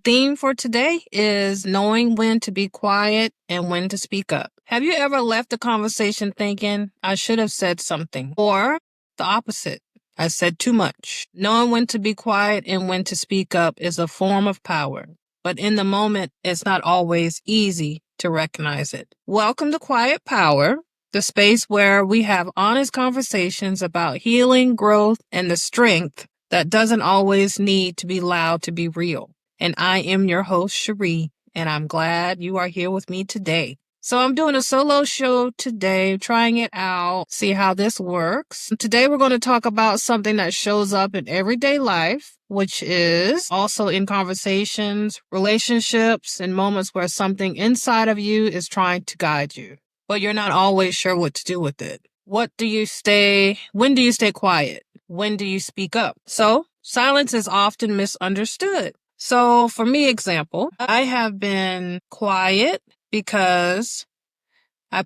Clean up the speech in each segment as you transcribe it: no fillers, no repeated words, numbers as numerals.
theme for today is knowing when to be quiet and when to speak up. Have you ever left a conversation thinking, I should have said something? Or the opposite, I said too much. Knowing when to be quiet and when to speak up is a form of power. But in the moment, it's not always easy to recognize it. Welcome to Quiet Power, the space where we have honest conversations about healing, growth, and the strength that doesn't always need to be loud to be real. And I am your host, Scherrie, and I'm glad you are here with me today. So I'm doing a solo show today, trying it out, see how this works. Today we're going to talk about something that shows up in everyday life, which is also in conversations, relationships, and moments where something inside of you is trying to guide you, but you're not always sure what to do with it. When do you stay quiet? When do you speak up? So silence is often misunderstood. So for me, example, I have been quiet because I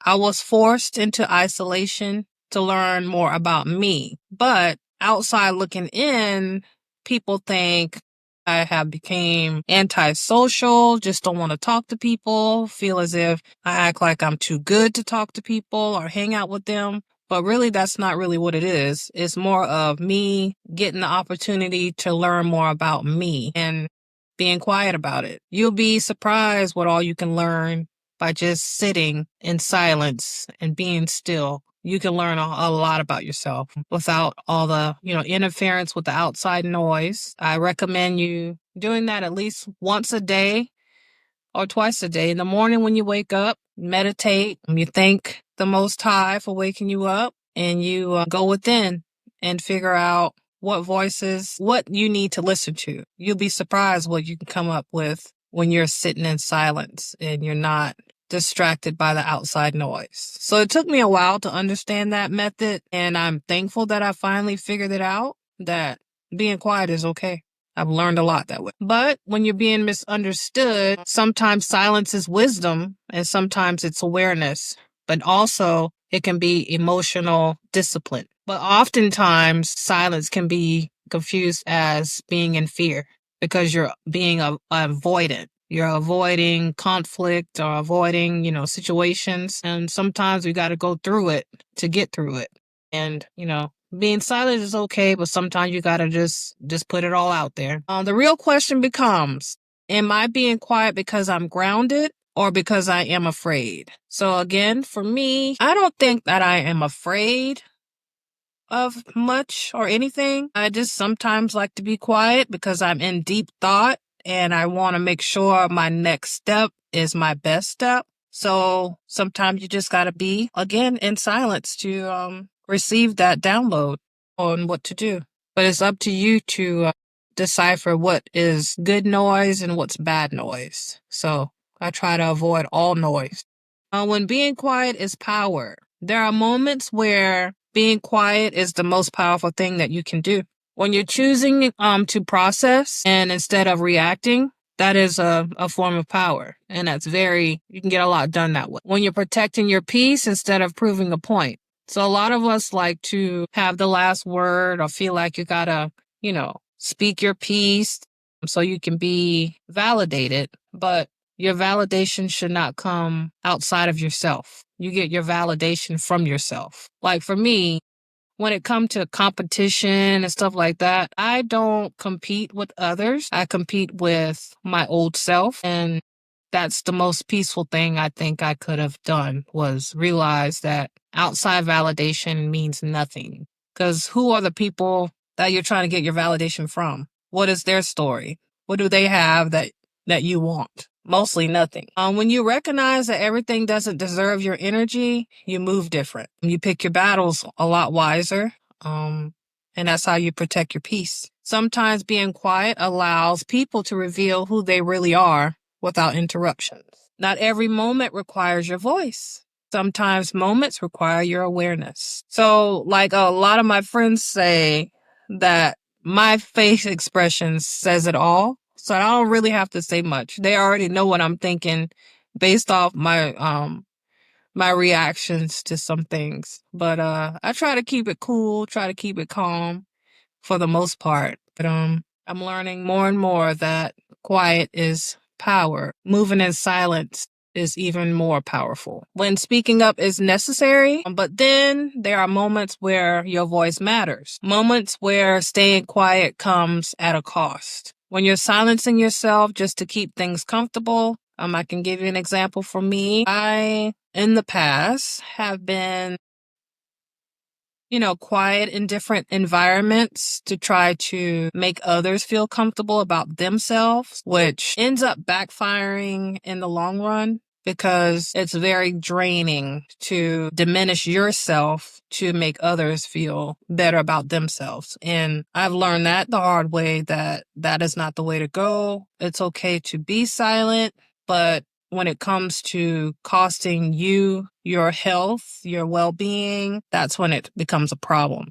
was forced into isolation to learn more about me. But outside looking in, people think I have become antisocial, just don't want to talk to people, feel as if I act like I'm too good to talk to people or hang out with them. But really, that's not really what it is. It's more of me getting the opportunity to learn more about me and being quiet about it. You'll be surprised what all you can learn by just sitting in silence and being still. You can learn a lot about yourself without all the, interference with the outside noise. I recommend you doing that at least once a day or twice a day. In the morning when you wake up, meditate. You thank the Most High for waking you up, and you go within and figure out what you need to listen to. You'll be surprised what you can come up with when you're sitting in silence and you're not distracted by the outside noise. So it took me a while to understand that method, and I'm thankful that I finally figured it out, that being quiet is okay. I've learned a lot that way. But when you're being misunderstood, sometimes silence is wisdom and sometimes it's awareness. But also it can be emotional discipline. But oftentimes silence can be confused as being in fear because you're being avoidant. You're avoiding conflict or avoiding, situations. And sometimes we got to go through it to get through it. And, being silent is okay, but sometimes you got to just put it all out there. The real question becomes, am I being quiet because I'm grounded or because I am afraid? So again, for me, I don't think that I am afraid of much or anything. I just sometimes like to be quiet because I'm in deep thought and I want to make sure my next step is my best step. So sometimes you just got to be, again, in silence to receive that download on what to do. But it's up to you to decipher what is good noise and what's bad noise. So I try to avoid all noise. When being quiet is power, there are moments where being quiet is the most powerful thing that you can do. When you're choosing to process and instead of reacting, that is a form of power. And you can get a lot done that way. When you're protecting your peace instead of proving a point. So a lot of us like to have the last word or feel like you gotta, speak your piece so you can be validated. But your validation should not come outside of yourself. You get your validation from yourself. Like for me, when it comes to competition and stuff like that, I don't compete with others. I compete with my old self. And that's the most peaceful thing I think I could have done, was realize that outside validation means nothing. Because who are the people that you're trying to get your validation from? What is their story? What do they have that you want? Mostly nothing. When you recognize that everything doesn't deserve your energy, you move different. You pick your battles a lot wiser. And that's how you protect your peace. Sometimes being quiet allows people to reveal who they really are without interruptions. Not every moment requires your voice. Sometimes moments require your awareness. So like a lot of my friends say that my face expression says it all. So I don't really have to say much. They already know what I'm thinking based off my my reactions to some things. But I try to keep it cool, try to keep it calm for the most part. But I'm learning more and more that quiet is power. Moving in silence is even more powerful. When speaking up is necessary, but then there are moments where your voice matters. Moments where staying quiet comes at a cost. When you're silencing yourself just to keep things comfortable, I can give you an example for me. I, in the past, have been quiet in different environments to try to make others feel comfortable about themselves, which ends up backfiring in the long run because it's very draining to diminish yourself to make others feel better about themselves. And I've learned that the hard way, that is not the way to go. It's okay to be silent, but when it comes to costing you your health, your well-being, that's when it becomes a problem.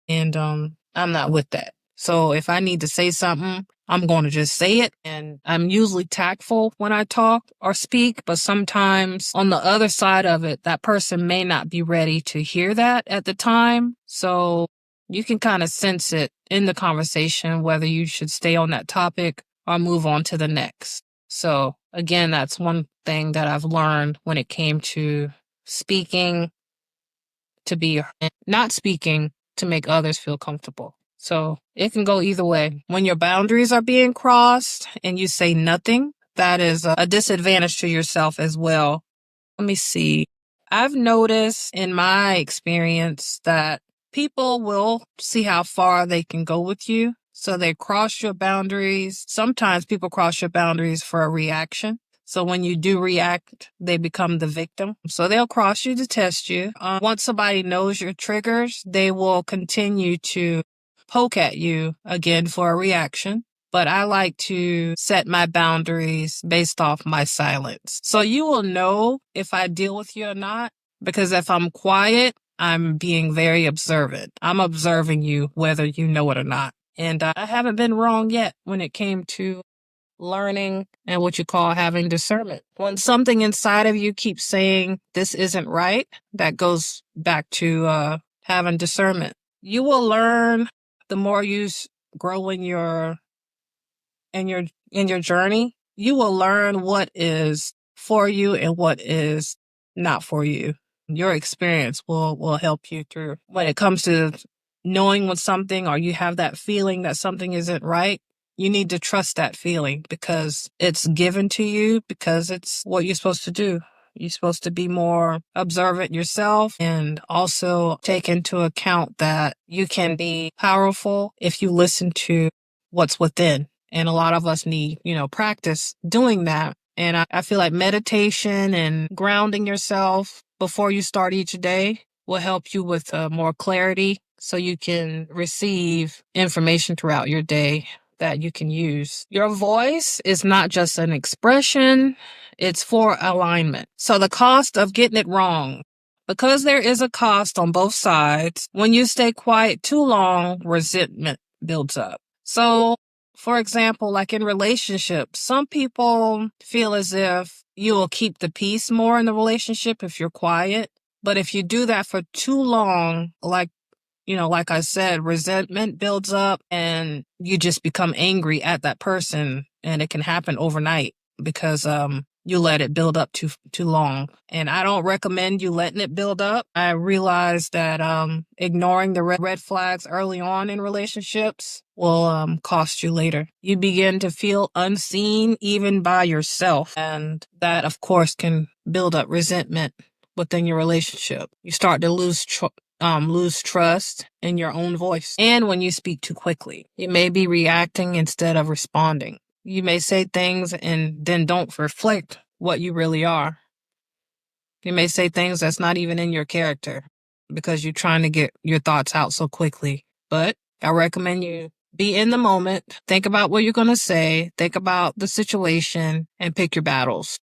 And I'm not with that. So if I need to say something, I'm going to just say it. And I'm usually tactful when I talk or speak, but sometimes on the other side of it, that person may not be ready to hear that at the time. So you can kind of sense it in the conversation, whether you should stay on that topic or move on to the next. So again, that's one thing that I've learned when it came to speaking to be not speaking to make others feel comfortable. So it can go either way. When your boundaries are being crossed and you say nothing, that is a disadvantage to yourself as well. Let me see. I've noticed in my experience that people will see how far they can go with you. So they cross your boundaries. Sometimes people cross your boundaries for a reaction. So when you do react, they become the victim. So they'll cross you to test you. Once somebody knows your triggers, they will continue to poke at you again for a reaction. But I like to set my boundaries based off my silence. So you will know if I deal with you or not, because if I'm quiet, I'm being very observant. I'm observing you whether you know it or not. And I haven't been wrong yet when it came to learning and what you call having discernment. When something inside of you keeps saying this isn't right, that goes back to having discernment. You will learn the more you grow in your journey. You will learn what is for you and what is not for you. Your experience will help you through when it comes to knowing when something, or you have that feeling that something isn't right. You need to trust that feeling because it's given to you, because it's what you're supposed to do. You're supposed to be more observant yourself and also take into account that you can be powerful if you listen to what's within. And a lot of us need, practice doing that. And I feel like meditation and grounding yourself before you start each day will help you with more clarity so you can receive information throughout your day that you can use. Your voice is not just an expression, it's for alignment. So the cost of getting it wrong, because there is a cost on both sides, when you stay quiet too long, resentment builds up. So, for example, like in relationships, some people feel as if you will keep the peace more in the relationship if you're quiet. But if you do that for too long, like I said, resentment builds up and you just become angry at that person, and it can happen overnight because you let it build up too long. And I don't recommend you letting it build up. I realize that ignoring the red flags early on in relationships will cost you later. You begin to feel unseen even by yourself, and that of course can build up resentment within your relationship. You start to lose trust in your own voice. And when you speak too quickly, you may be reacting instead of responding. You may say things and then don't reflect what you really are. You may say things that's not even in your character because you're trying to get your thoughts out so quickly. But I recommend you be in the moment, think about what you're going to say, think about the situation, and pick your battles,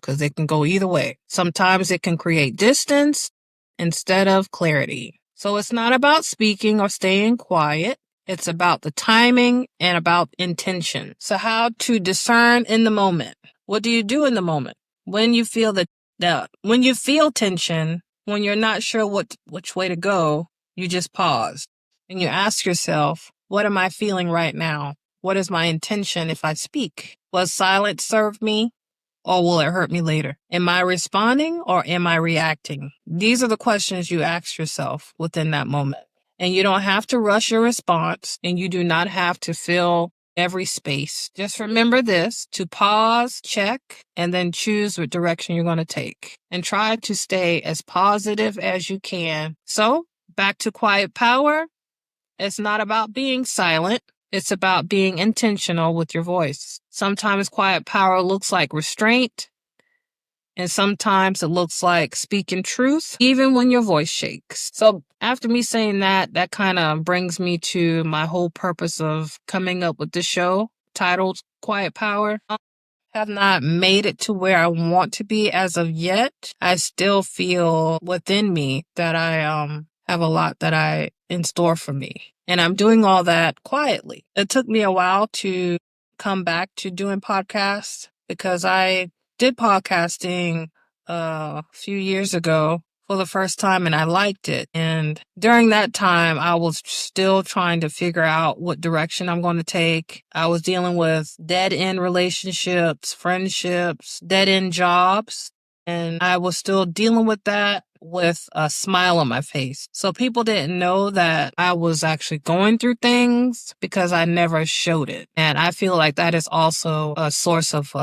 because it can go either way. Sometimes it can create distance instead of clarity. So it's not about speaking or staying quiet. It's about the timing and about intention. So how to discern in the moment. What do you do in the moment? When you feel when you feel tension, when you're not sure which way to go, you just pause and you ask yourself, what am I feeling right now? What is my intention if I speak? Will silence serve me, or will it hurt me later? Am I responding or am I reacting? These are the questions you ask yourself within that moment. And you don't have to rush your response, and you do not have to fill every space. Just remember this, to pause, check, and then choose what direction you're going to take. And try to stay as positive as you can. So, back to quiet power. It's not about being silent. It's about being intentional with your voice. Sometimes quiet power looks like restraint, and sometimes it looks like speaking truth, even when your voice shakes. So after me saying that, that kind of brings me to my whole purpose of coming up with this show titled Quiet Power. I have not made it to where I want to be as of yet. I still feel within me that I have a lot that I in store for me. And I'm doing all that quietly. It took me a while to come back to doing podcasts because I did podcasting a few years ago for the first time and I liked it. And during that time, I was still trying to figure out what direction I'm going to take. I was dealing with dead-end relationships, friendships, dead-end jobs. And I was still dealing with that with a smile on my face. So people didn't know that I was actually going through things because I never showed it. And I feel like that is also a source of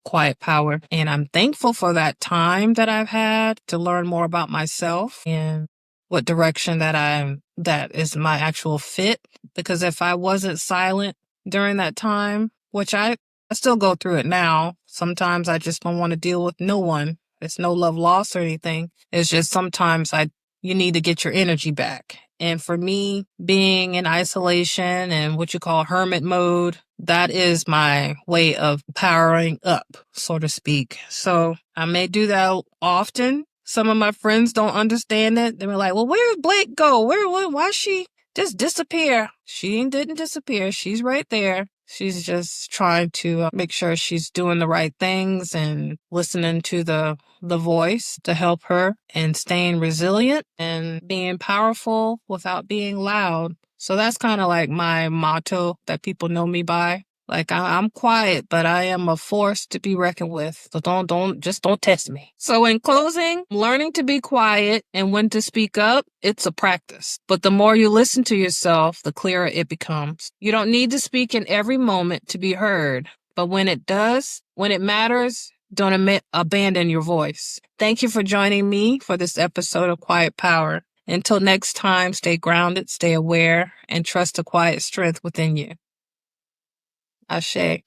quiet power. And I'm thankful for that time that I've had to learn more about myself and what direction that is my actual fit. Because if I wasn't silent during that time, which I still go through it now, sometimes I just don't want to deal with no one. It's no love lost or anything. It's just sometimes you need to get your energy back. And for me, being in isolation and what you call hermit mode, that is my way of powering up, so to speak. So I may do that often. Some of my friends don't understand it. They're like, well, where did Blake go? Why she just disappear? She didn't disappear. She's right there. She's just trying to make sure she's doing the right things and listening to the voice to help her and staying resilient and being powerful without being loud. So that's kind of like my motto that people know me by. Like I'm quiet, but I am a force to be reckoned with. So don't test me. So in closing, learning to be quiet and when to speak up, it's a practice. But the more you listen to yourself, the clearer it becomes. You don't need to speak in every moment to be heard. But when it does, when it matters, don't abandon your voice. Thank you for joining me for this episode of Quiet Power. Until next time, stay grounded, stay aware, and trust the quiet strength within you. Ashe.